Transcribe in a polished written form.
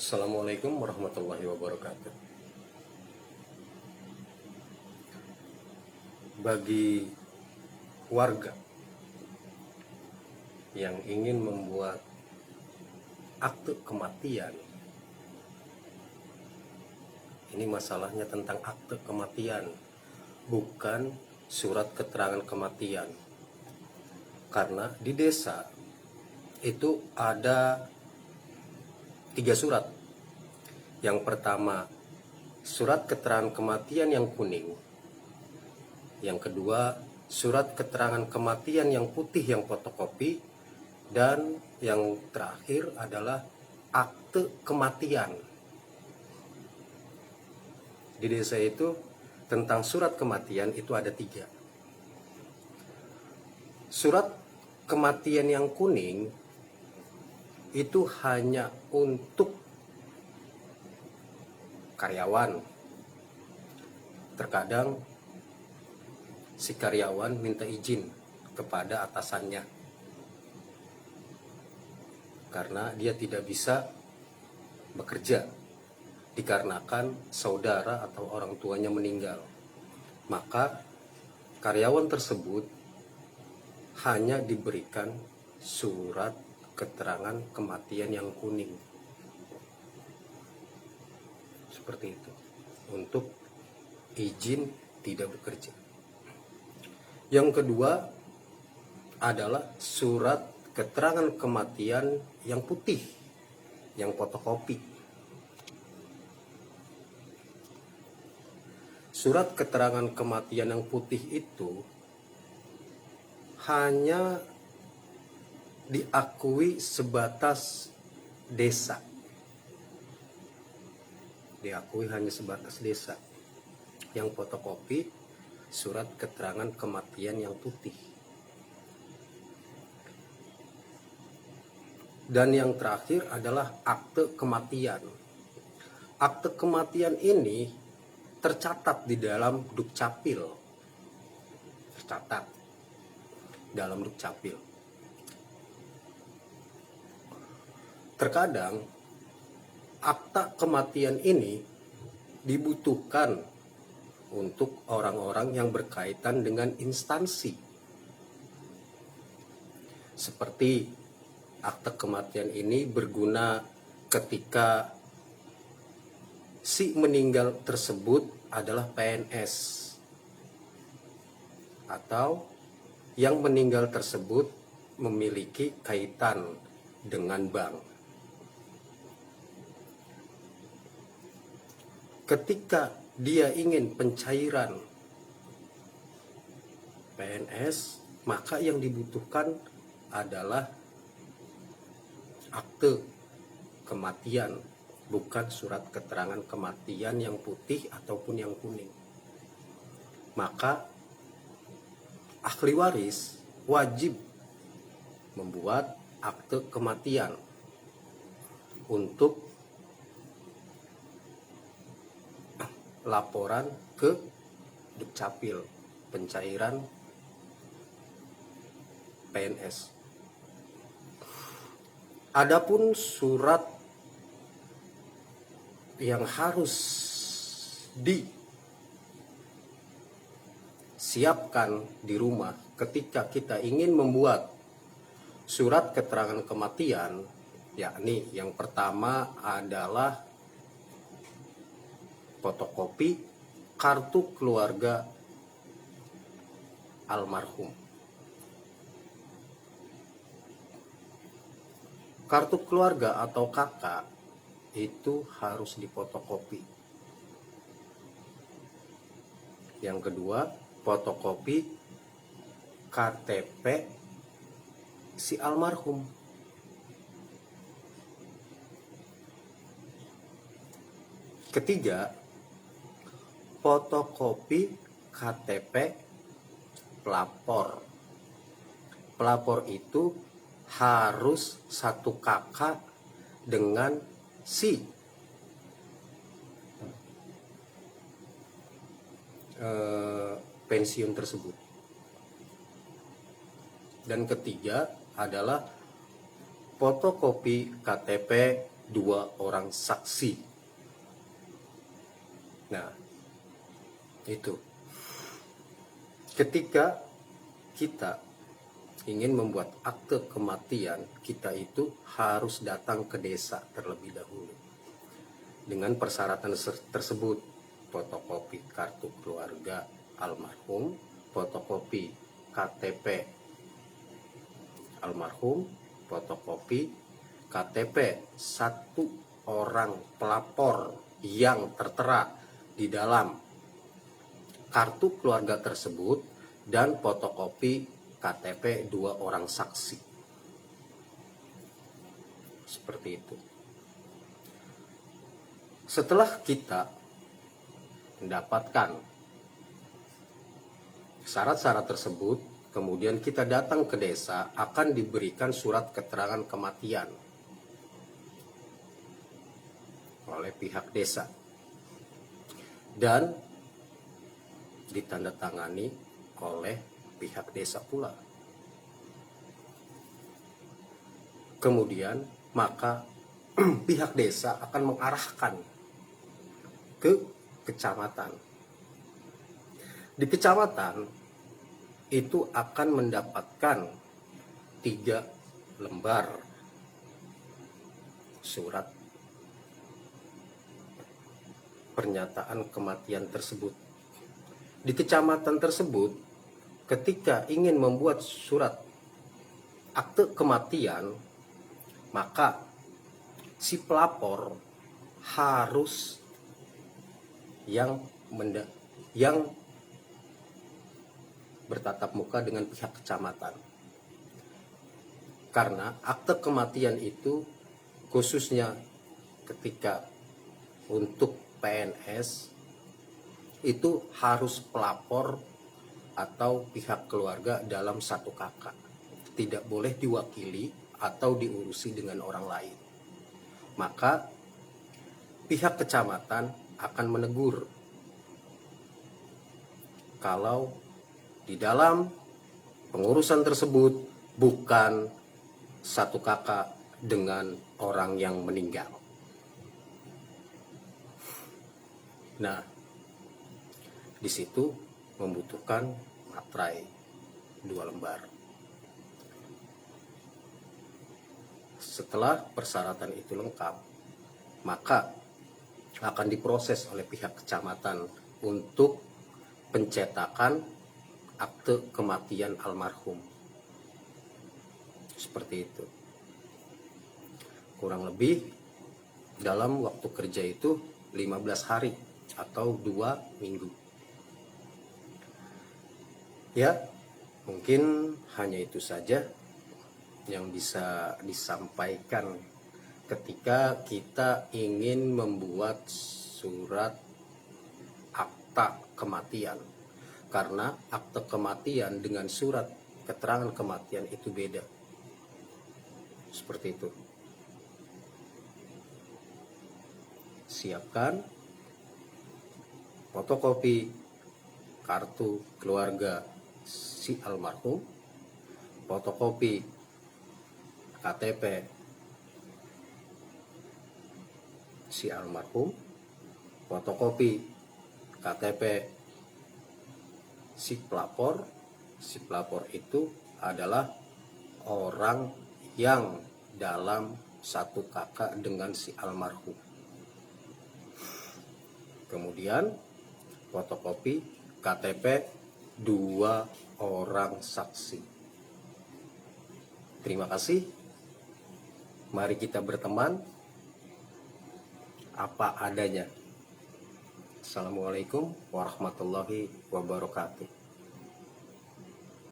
Assalamualaikum warahmatullahi wabarakatuh. Bagi warga yang ingin membuat akte kematian, ini masalahnya tentang akte kematian, bukan surat keterangan kematian. Karena di desa itu ada 3 surat. Yang pertama, surat keterangan kematian yang kuning. Yang kedua, surat keterangan kematian yang putih yang fotokopi. Dan yang terakhir adalah akte kematian. Di desa itu tentang surat kematian itu ada 3. Surat kematian yang kuning itu hanya untuk karyawan. Terkadang si karyawan minta izin kepada atasannya karena dia tidak bisa bekerja dikarenakan saudara atau orang tuanya meninggal. Maka karyawan tersebut hanya diberikan surat keterangan kematian yang kuning. Seperti itu, untuk izin tidak bekerja. Yang kedua adalah surat keterangan kematian yang putih, yang fotokopi. Surat keterangan kematian yang putih itu hanya diakui sebatas desa. Diakui hanya sebatas desa. Yang fotokopi surat keterangan kematian yang putih. Dan yang terakhir adalah akte kematian. Akte kematian ini tercatat di dalam Dukcapil. Tercatat dalam Dukcapil. Terkadang akta kematian ini dibutuhkan untuk orang-orang yang berkaitan dengan instansi. Seperti akte kematian ini berguna ketika si meninggal tersebut adalah PNS atau yang meninggal tersebut memiliki kaitan dengan bank. Ketika dia ingin pencairan PNS, maka yang dibutuhkan adalah akte kematian, bukan surat keterangan kematian yang putih ataupun yang kuning. Maka ahli waris wajib membuat akte kematian untuk laporan ke Dukcapil pencairan PNS. Adapun surat yang harus disiapkan di rumah ketika kita ingin membuat surat keterangan kematian, yakni yang pertama adalah fotokopi kartu keluarga almarhum. Kartu keluarga atau KK itu harus difotokopi. Yang kedua, fotokopi KTP si almarhum. Ketiga, fotokopi KTP pelapor. Pelapor itu harus 1 KK dengan si pensiun tersebut. Dan ketiga adalah fotokopi KTP 2 orang saksi. Nah, itu. Ketika kita ingin membuat akte kematian, kita itu harus datang ke desa terlebih dahulu. Dengan persyaratan tersebut, fotokopi kartu keluarga almarhum, fotokopi KTP almarhum, fotokopi KTP 1 orang pelapor yang tertera di dalam kartu keluarga tersebut, dan fotokopi KTP 2 orang saksi. Seperti itu. Setelah kita mendapatkan syarat-syarat tersebut, kemudian kita datang ke desa, akan diberikan surat keterangan kematian oleh pihak desa dan ditandatangani oleh pihak desa pula. Kemudian maka pihak desa akan mengarahkan ke kecamatan. Di kecamatan itu akan mendapatkan 3 lembar surat pernyataan kematian tersebut. Di kecamatan tersebut, ketika ingin membuat surat akte kematian, maka si pelapor harus yang bertatap muka dengan pihak kecamatan. Karena akte kematian itu khususnya ketika untuk PNS itu harus pelapor atau pihak keluarga dalam 1 kakak. Tidak boleh diwakili atau diurusi dengan orang lain. Maka pihak kecamatan akan menegur kalau di dalam pengurusan tersebut bukan 1 kakak dengan orang yang meninggal. Nah, di situ membutuhkan materai 2 lembar. Setelah persyaratan itu lengkap, maka akan diproses oleh pihak kecamatan untuk pencetakan akte kematian almarhum. Seperti itu. Kurang lebih dalam waktu kerja itu 15 hari atau 2 minggu. Ya, mungkin hanya itu saja yang bisa disampaikan ketika kita ingin membuat surat akta kematian. Karena akte kematian dengan surat keterangan kematian itu beda. Seperti itu. Siapkan fotokopi kartu keluarga si almarhum, fotokopi KTP si almarhum, fotokopi KTP si pelapor. Si pelapor itu adalah orang yang dalam 1 kakak dengan si almarhum. Kemudian fotokopi KTP 2 orang saksi. Terima kasih. Mari kita berteman apa adanya. Assalamualaikum warahmatullahi wabarakatuh.